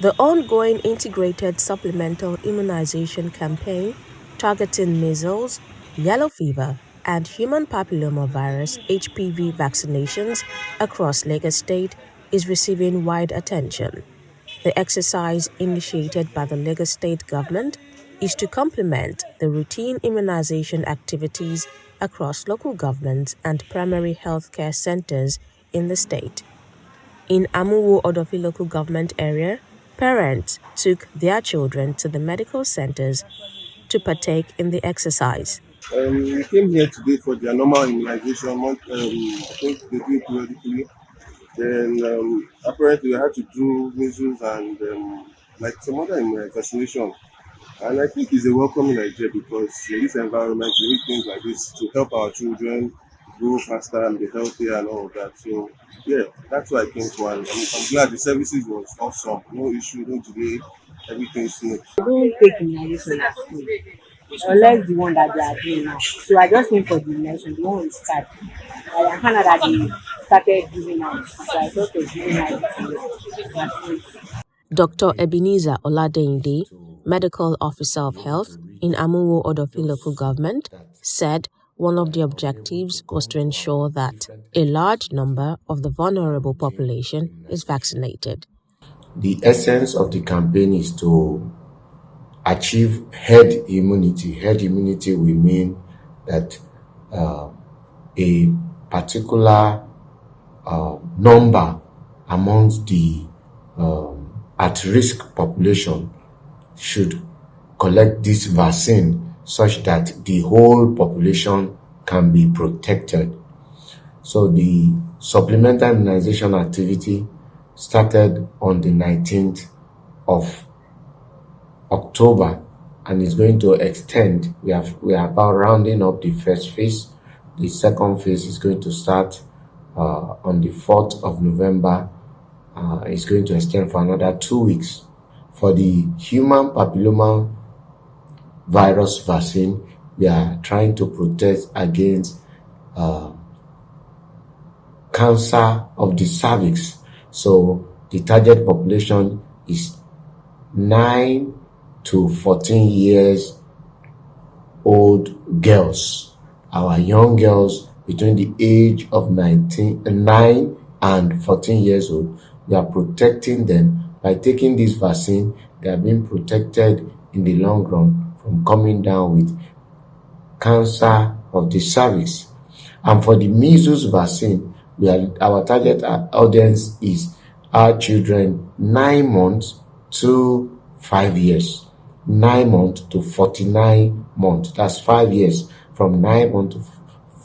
The ongoing integrated supplemental immunization campaign targeting measles, yellow fever, and human papillomavirus (HPV) vaccinations across Lagos State is receiving wide attention. The exercise, initiated by the Lagos State government, is to complement the routine immunization activities across local governments and primary healthcare centers in the state. In Amuwo Odofin Local Government area, parents took their children to the medical centers to partake in the exercise. We came here today for their normal immunization. I think they do it periodically. Then apparently we had to do measles and like some other vaccination. And I think it's a welcoming idea because in this environment we need things like this to help our children grow faster and be healthier and all of that. So yeah, that's why I came for. And I'm glad the services was awesome. No issue, no delay, everything smooth. I don't take immunization at school unless the one that they are doing now. So I just came for the immunization, the one we start. I found out that they started giving out. So I thought of giving out vaccines. Dr. Ebenezer Oladeyinde, Medical Officer of Health in Amuwo Odofin Local Government, said one of the objectives was to ensure that a large number of the vulnerable population is vaccinated. The essence of the campaign is to achieve herd immunity. Herd immunity will mean that a particular number amongst the at-risk population should collect this vaccine such that the whole population can be protected. So the supplemental immunization activity started on the 19th of October and is going to extend. We are about rounding up the first phase. The second phase is going to start on the 4th of November. It's going to extend for another 2 weeks. For the human papilloma virus vaccine, we are trying to protect against cancer of the cervix. So the target population is 9 to 14 years old girls. Our young girls between the age of 9 and 14 years old, we are protecting them. By taking this vaccine, they are being protected in the long run from coming down with cancer of the cervix. And for the measles vaccine, our target audience is our children 9 months to 5 years. 9 months to 49 months. That's 5 years. From 9 months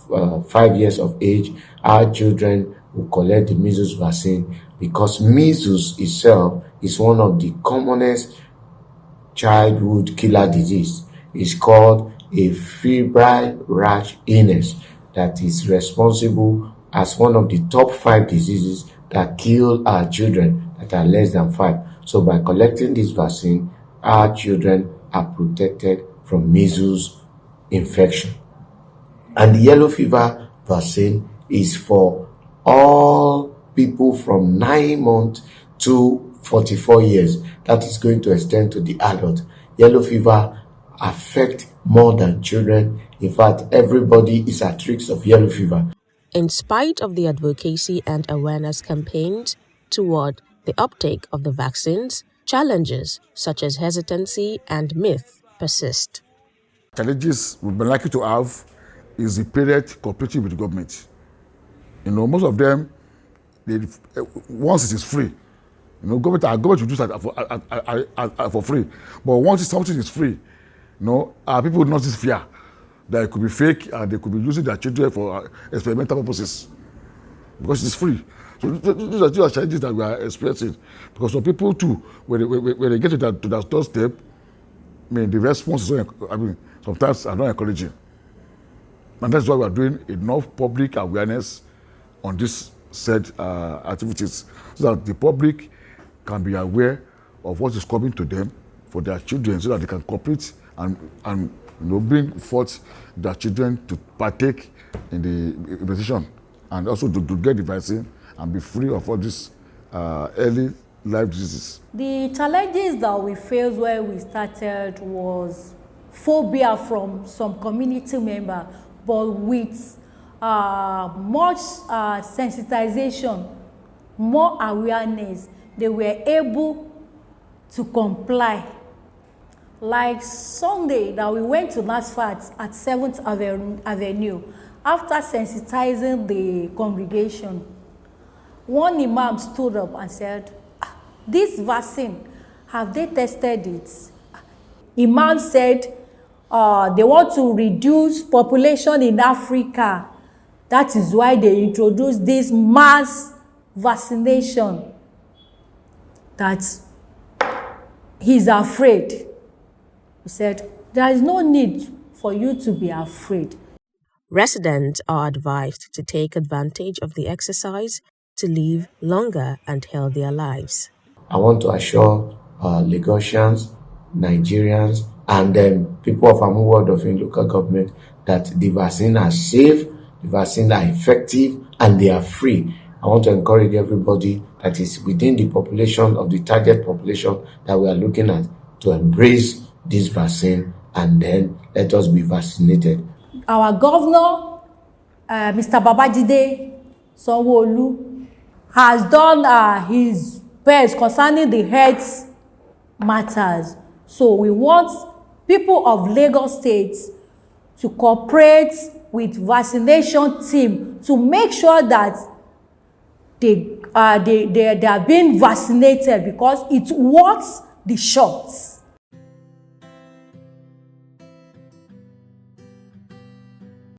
to 5 years of age, our children will collect the measles vaccine because measles itself is one of the commonest childhood killer disease. It's called a febrile rash illness that is responsible as one of the top 5 diseases that kill our children that are less than 5. So by collecting this vaccine, our children are protected from measles infection. And the yellow fever vaccine is for all people from 9 months to 44 years. That is going to extend to the adult. Yellow fever affects more than children. In fact, everybody is at risk of yellow fever. In spite of the advocacy and awareness campaigns toward the uptake of the vaccines, challenges such as hesitancy and myth persist. Challenges we've been likely to have is the parent cooperating with the government. Most of them, once it is free, our government will do that for free. But once something is free, our people will not just fear that it could be fake and they could be using their children for experimental purposes because it's free. So these are challenges that we are experiencing because some people too, when they get to that doorstep, the response is sometimes are not encouraging. And that's why we are doing enough public awareness on this said activities so that the public can be aware of what is coming to them for their children so that they can cooperate and bring forth their children to partake in the immunization and also to get the vaccine and be free of all this early life diseases. The challenges that we faced when we started was phobia from some community member, but with much sensitization, more awareness, they were able to comply. Like Sunday that we went to NASFAT at 7th Avenue, after sensitizing the congregation, one imam stood up and said, this vaccine, have they tested it? Imam said they want to reduce population in Africa. That is why they introduced this mass vaccination. That he's afraid. He said, there is no need for you to be afraid. Residents are advised to take advantage of the exercise to live longer and healthier lives. I want to assure Lagosians, Nigerians, and people of Amuwo Odofin Local Government that the vaccine are safe, the vaccine are effective, and they are free. I want to encourage everybody that is within the population of the target population that we are looking at to embrace this vaccine and then let us be vaccinated. Our governor, Mr. Babajide Sanwo-Olu, has done his best concerning the health matters. So we want people of Lagos State to cooperate with vaccination team to make sure that they are being vaccinated, because it's worth the shots.